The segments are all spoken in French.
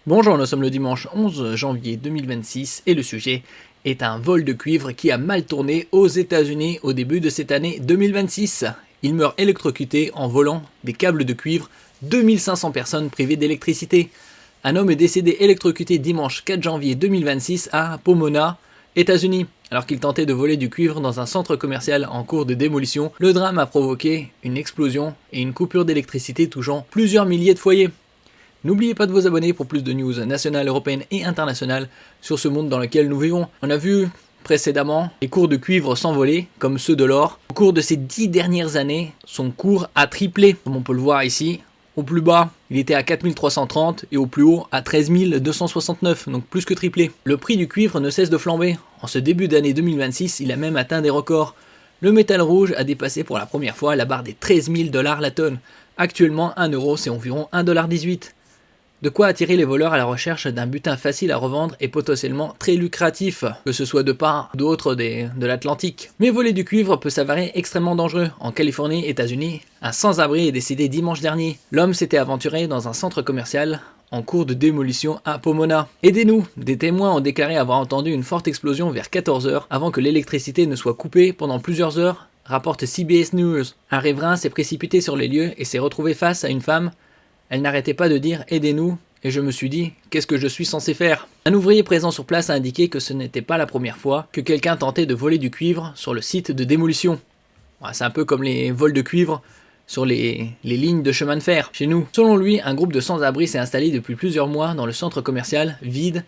Bonjour, nous sommes le dimanche 11 janvier 2026 et le sujet est un vol de cuivre qui a mal tourné aux États-Unis au début de cette année 2026. Il meurt électrocuté en volant des câbles de cuivre, 2500 personnes privées d'électricité. Un homme est décédé électrocuté dimanche 4 janvier 2026 à Pomona, États-Unis. Alors qu'il tentait de voler du cuivre dans un centre commercial en cours de démolition, le drame a provoqué une explosion et une coupure d'électricité touchant plusieurs milliers de foyers. N'oubliez pas de vous abonner pour plus de news nationales, européennes et internationales sur ce monde dans lequel nous vivons. On a vu précédemment les cours de cuivre s'envoler, comme ceux de l'or. Au cours de ces 10 dernières années, son cours a triplé, comme on peut le voir ici. Au plus bas, il était à 4330 et au plus haut à 13 269, donc plus que triplé. Le prix du cuivre ne cesse de flamber. En ce début d'année 2026, il a même atteint des records. Le métal rouge a dépassé pour la première fois la barre des 13 000 $ la tonne. Actuellement, 1 euro, c'est environ 1,18 $. De quoi attirer les voleurs à la recherche d'un butin facile à revendre et potentiellement très lucratif, que ce soit de part ou d'autre de l'Atlantique. Mais voler du cuivre peut s'avérer extrêmement dangereux. En Californie, États-Unis, un sans-abri est décédé dimanche dernier. L'homme s'était aventuré dans un centre commercial en cours de démolition à Pomona. Aidez-nous! Des témoins ont déclaré avoir entendu une forte explosion vers 14 h avant que l'électricité ne soit coupée pendant plusieurs heures, rapporte CBS News. Un riverain s'est précipité sur les lieux et s'est retrouvé face à une femme. Elle n'arrêtait pas de dire « aidez-nous » et je me suis dit « qu'est-ce que je suis censé faire ?» Un ouvrier présent sur place a indiqué que ce n'était pas la première fois que quelqu'un tentait de voler du cuivre sur le site de démolition. C'est un peu comme les vols de cuivre sur les lignes de chemin de fer chez nous. Selon lui, un groupe de sans-abri s'est installé depuis plusieurs mois dans le centre commercial vide.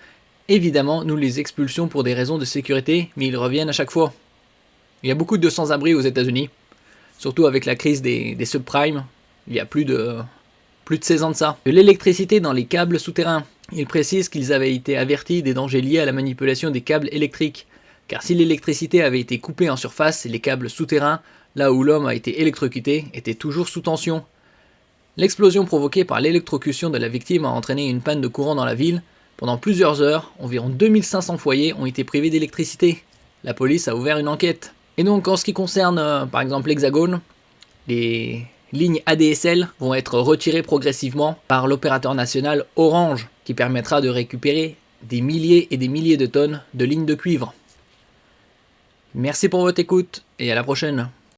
Évidemment, nous les expulsions pour des raisons de sécurité, mais ils reviennent à chaque fois. Il y a beaucoup de sans-abri aux États-Unis, surtout avec la crise des subprimes. Il y a plus de 16 ans de ça. De l'électricité dans les câbles souterrains. Il précise qu'ils avaient été avertis des dangers liés à la manipulation des câbles électriques. Car si l'électricité avait été coupée en surface, les câbles souterrains, là où l'homme a été électrocuté, étaient toujours sous tension. L'explosion provoquée par l'électrocution de la victime a entraîné une panne de courant dans la ville. Pendant plusieurs heures, environ 2500 foyers ont été privés d'électricité. La police a ouvert une enquête. Et donc en ce qui concerne par exemple l'Hexagone, les lignes ADSL vont être retirées progressivement par l'opérateur national Orange, qui permettra de récupérer des milliers et des milliers de tonnes de lignes de cuivre. Merci pour votre écoute et à la prochaine.